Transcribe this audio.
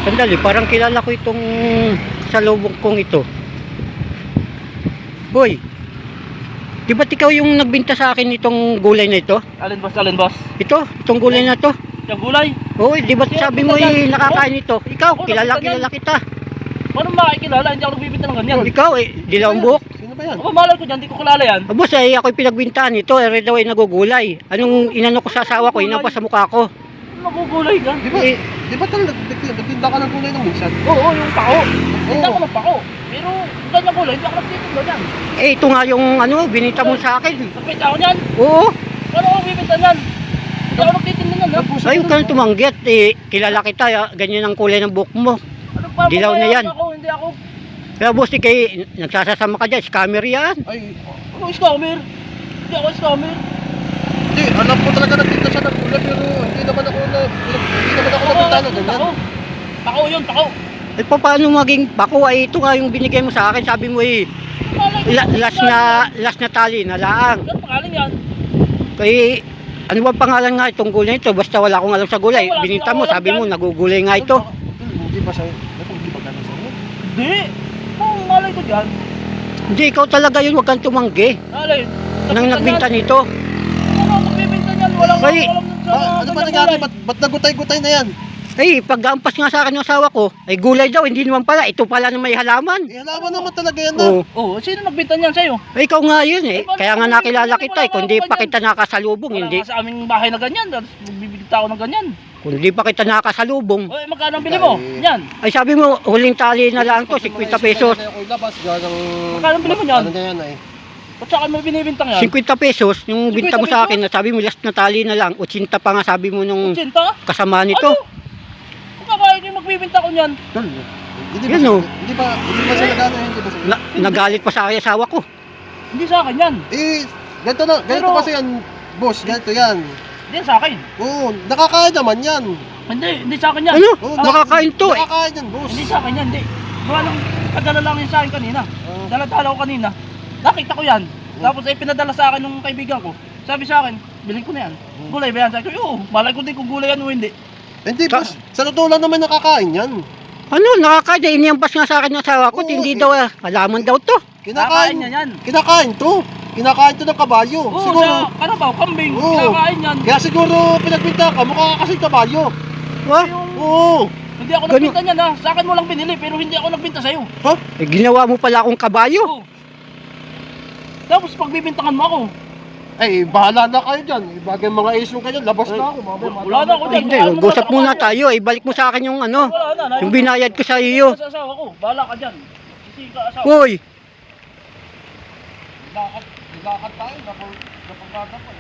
Sandali, parang kilala ko itong salubong kong ito. Hoy, di ba't ikaw yung nagbinta sa akin itong gulay na ito? Alin boss, alin boss? Itong gulay na to. Yung gulay? Oo, di ba't sabi mo nakakain ito? Ikaw, kilala kita. Paano makikilala? Hindi ako nagbibinta ng ganyan. Ikaw, dilawang buhok. Sino ba yan? Ako malal ko dyan, hindi ko kilala yan. Boss, ako'y pinagbintahan ito. Daw ay nagugulay. Anong inano ko sa asawa ko, inampas sa mukha ko. Nagugulay ka? Di ba? Di ba talaga nagtinda ka ng gulay ng minsan? Oo, yung pako. Tinda Oo. ko ng pako. Pero ganyan gulay, hindi ako nagtitinda yan. Ito nga yung binita mo sa akin. Nagbinta ako niyan? Oo. Paano ako bibinta niyan? Hindi ako nagtitinda niyan, ha? Ay, huwag ka nang tumanggit. Kilala kita. Ganyan ang kulay ng buhok mo. Ano pa? Dilaw na yan. Ako, hindi ako. Kaya boss, kay nagsasasama ka dyan. Scammer yan. Ay, Ano scammer? Hindi ako scammer. hindi. Alam ko talaga nagtinda siya ng gulay pero hindi naman ako nagtinda ng ganyan. Pako. Pako yun, pako. Eh, paano maging bako? Ay, ito nga yung binigay mo sa akin. Sabi mo last na tali na laang. Ano pangalan yan? Kay, ano ba pangalan nga itong gulay ito? Basta wala akong alam sa gulay. Wala Binita akong mo, alam sabi dyan. mo, nagugulay nga ito. Hindi ba sa'yo? Hindi ba ganun sa'yo? Hindi. Ang malay ko dyan. Hindi, ikaw talaga yun. Huwag kang tumanggi. Alay. Nang nagbinta nito. Ano, nagbibinta niyan. Walang Ay, alam dun sa Ano ba ganyang nangyari? gulay. Ba't nagutay-gutay na yan? Ay, pag-ampas nga sa akin ng asawa ko, ay gulay daw, hindi naman pala. Ito pala na may halaman. Eh, alam naman talaga yan na. Oo. Oh, sino nagbinta niyan sa'yo? Ay, ikaw nga yun eh. paano Kaya nga kung nakilala hindi kita eh. wala Kung di ka pa dyan? kita nakasalubong, Wala hindi. nga sa aming bahay na ganyan. Magbibigta ako ng ganyan. Kung di pa kita nakasalubong. Oy, magkano ang bili mo? Ay. Yan. Ay, sabi mo, huling tali na lang to, 50 pesos. Magkano bili mo yan? Ano na yan eh? At saka may binibintang yan. 50 pesos, yung 50 binta mo sa akin, pesos? na sabi mo last na tali na lang, 80 pa nga sabi mo nung 80? kasama nito. Ano? Kung kakain yung magbibinta ko niyan. Hindi Yan, ba, oh. hindi ba sila gano'n? Hindi ba sila? Nagalit pa sa akin asawa ko. Hindi sa akin yan. Eh, ganito Pero- kasi yan, boss, ganito yan. Hindi sa akin. Oo, nakakain naman yan. Hindi sa akin yan. Ano? Oo, Makakain to eh. Nakakain yan, boss. Hindi sa akin yan, hindi. Gawa lang, padala lang yun sa akin kanina. Oo. Dala-dala ko kanina. Nakita ko yan. Tapos ay pinadala sa akin ng kaibigan ko. Sabi sa akin, bilhin ko na yan. Gulay ba yan? Sabi ko, oo, malay ko din kung gulay yan o hindi. Hindi, boss. Sa totoo lang naman nakakain yan. Ano, nakakain. Iniampas nga sa akin ng asawa ko. Oo, Hindi eh. daw, halaman daw to. Kinakain niya yan. Kinakain to. Kinakain to ng kabayo. Oo, Siguro, sa karabaw, kambing, Oo. kinakain yan. kaya siguro pinagbinta ka, mukha ka kasi kabayo. Ha? Yung, Oo. hindi ako nagbinta niyan ha. Sa akin mo lang binili, pero hindi ako nagbinta sa'yo. Ha? Eh, ginawa mo pala akong kabayo. Oo. Tapos pagbibintangan mo ako. Ay, bahala na kayo dyan. Bagay mga issue kayo, labas na ako. Wala na ako dyan. Hindi, mag-usap muna tayo. Ibalik mo sa akin yung ano, Wala na. yung binayad ko sa iyo. Sa asawa ko, bahala ka dyan. Kasi ka asawa. Hoy, Naglakat tayo, napagkata pa.